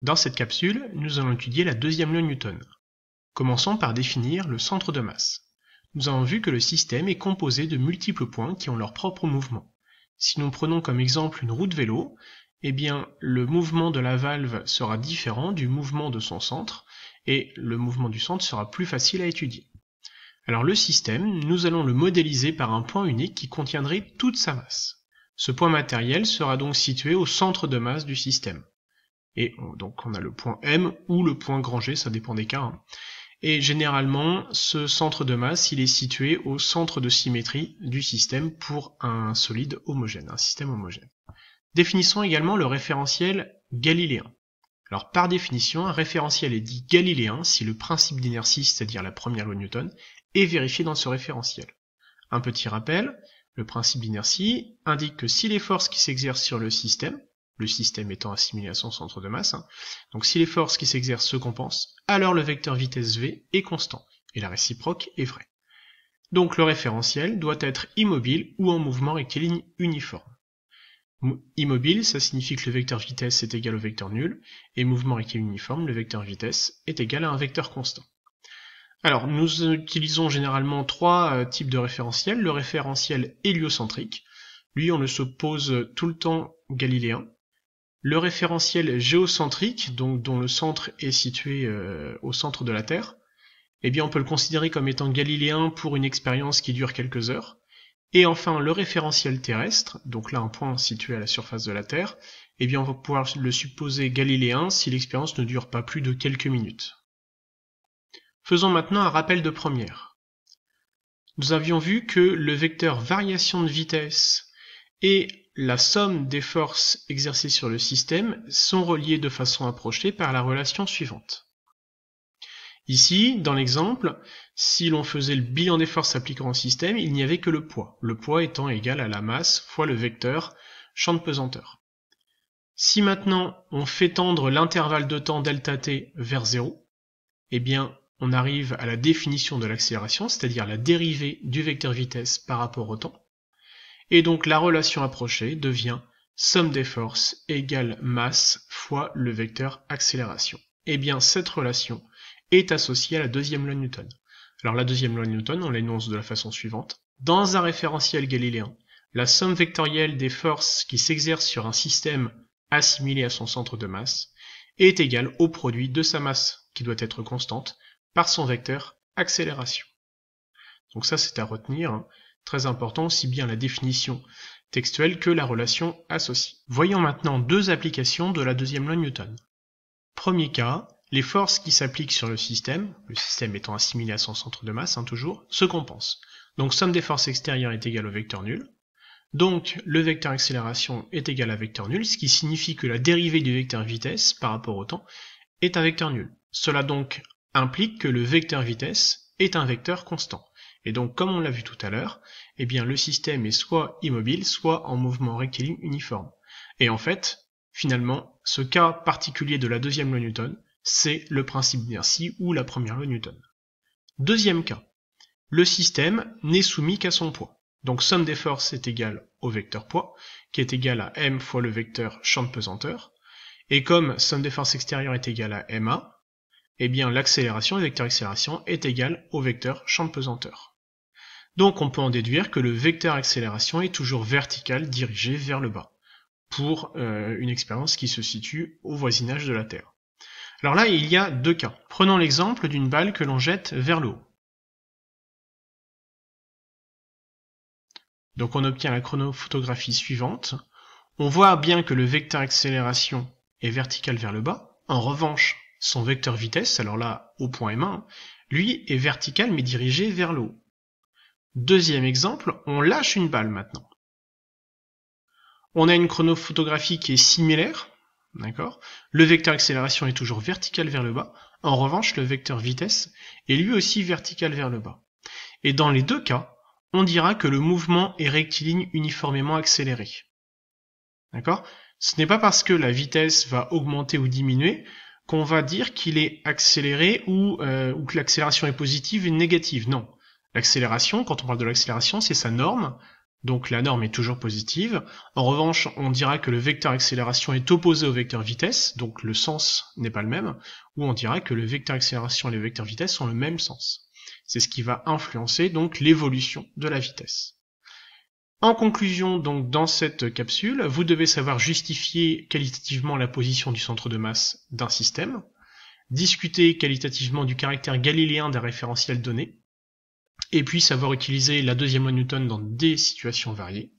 Dans cette capsule, nous allons étudier la deuxième loi Newton. Commençons par définir le centre de masse. Nous avons vu que le système est composé de multiples points qui ont leur propre mouvement. Si nous prenons comme exemple une roue de vélo, eh bien, le mouvement de la valve sera différent du mouvement de son centre, et le mouvement du centre sera plus facile à étudier. Alors le système, nous allons le modéliser par un point unique qui contiendrait toute sa masse. Ce point matériel sera donc situé au centre de masse du système. Et donc on a le point M ou le point grand G, ça dépend des cas. Et généralement, ce centre de masse, il est situé au centre de symétrie du système pour un solide homogène, un système homogène. Définissons également le référentiel galiléen. Alors par définition, un référentiel est dit galiléen si le principe d'inertie, c'est-à-dire la première loi de Newton, est vérifié dans ce référentiel. Un petit rappel, le principe d'inertie indique que si les forces qui s'exercent sur le système étant assimilé à son centre de masse, donc si les forces qui s'exercent se compensent, alors le vecteur vitesse v est constant, et la réciproque est vraie. Donc le référentiel doit être immobile ou en mouvement rectiligne uniforme. Immobile, ça signifie que le vecteur vitesse est égal au vecteur nul, et mouvement rectiligne uniforme, le vecteur vitesse est égal à un vecteur constant. Alors, nous utilisons généralement trois types de référentiels. Le référentiel héliocentrique, lui on le suppose tout le temps galiléen. Le référentiel géocentrique, donc dont le centre est situé au centre de la Terre, eh bien on peut le considérer comme étant galiléen pour une expérience qui dure quelques heures. Et enfin le référentiel terrestre, donc là un point situé à la surface de la Terre, eh bien on va pouvoir le supposer galiléen si l'expérience ne dure pas plus de quelques minutes. Faisons maintenant un rappel de première. Nous avions vu que le vecteur variation de vitesse et la somme des forces exercées sur le système sont reliées de façon approchée par la relation suivante. Ici, dans l'exemple, si l'on faisait le bilan des forces appliquant au système, il n'y avait que le poids étant égal à la masse fois le vecteur champ de pesanteur. Si maintenant on fait tendre l'intervalle de temps ΔT vers 0, eh bien on arrive à la définition de l'accélération, c'est-à-dire la dérivée du vecteur vitesse par rapport au temps. Et donc la relation approchée devient somme des forces égale masse fois le vecteur accélération. Et bien cette relation est associée à la deuxième loi de Newton. Alors la deuxième loi de Newton, on l'énonce de la façon suivante. Dans un référentiel galiléen, la somme vectorielle des forces qui s'exercent sur un système assimilé à son centre de masse est égale au produit de sa masse, qui doit être constante, par son vecteur accélération. Donc ça c'est à retenir. Très important, aussi bien la définition textuelle que la relation associée. Voyons maintenant deux applications de la deuxième loi de Newton. Premier cas, les forces qui s'appliquent sur le système étant assimilé à son centre de masse, toujours, se compensent. Donc somme des forces extérieures est égale au vecteur nul. Donc le vecteur accélération est égal à vecteur nul, ce qui signifie que la dérivée du vecteur vitesse par rapport au temps est un vecteur nul. Cela donc implique que le vecteur vitesse est un vecteur constant. Et donc, comme on l'a vu tout à l'heure, eh bien le système est soit immobile, soit en mouvement rectiligne uniforme. Et en fait, finalement, ce cas particulier de la deuxième loi Newton, c'est le principe d'inertie ou la première loi Newton. Deuxième cas, le système n'est soumis qu'à son poids. Donc somme des forces est égale au vecteur poids, qui est égal à m fois le vecteur champ de pesanteur. Et comme somme des forces extérieures est égale à ma, eh bien l'accélération, le vecteur accélération, est égal au vecteur champ de pesanteur. Donc on peut en déduire que le vecteur accélération est toujours vertical dirigé vers le bas, pour une expérience qui se situe au voisinage de la Terre. Alors là, il y a deux cas. Prenons l'exemple d'une balle que l'on jette vers le haut. Donc on obtient la chronophotographie suivante. On voit bien que le vecteur accélération est vertical vers le bas. En revanche, son vecteur vitesse, alors là, au point M1, lui est vertical mais dirigé vers le haut. Deuxième exemple, on lâche une balle maintenant. On a une chronophotographie qui est similaire, d'accord ? Le vecteur accélération est toujours vertical vers le bas. En revanche, le vecteur vitesse est lui aussi vertical vers le bas. Et dans les deux cas, on dira que le mouvement est rectiligne uniformément accéléré. D'accord ? Ce n'est pas parce que la vitesse va augmenter ou diminuer qu'on va dire qu'il est accéléré ou que l'accélération est positive ou négative. Non. L'accélération, quand on parle de l'accélération, c'est sa norme donc la norme est toujours positive. En revanche, on dira que le vecteur accélération est opposé au vecteur vitesse, donc le sens n'est pas le même, ou on dira que le vecteur accélération et le vecteur vitesse ont le même sens. C'est ce qui va influencer donc l'évolution de la vitesse. En conclusion, donc, dans cette capsule, vous devez savoir justifier qualitativement la position du centre de masse d'un système, discuter qualitativement du caractère galiléen des référentiels donnés, et puis savoir utiliser la deuxième loi de Newton dans des situations variées.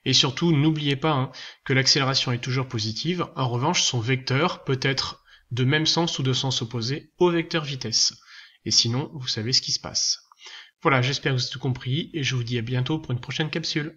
Et surtout, n'oubliez pas que l'accélération est toujours positive, en revanche, son vecteur peut être de même sens ou de sens opposé au vecteur vitesse. Et sinon, vous savez ce qui se passe. Voilà, j'espère que vous avez tout compris, et je vous dis à bientôt pour une prochaine capsule.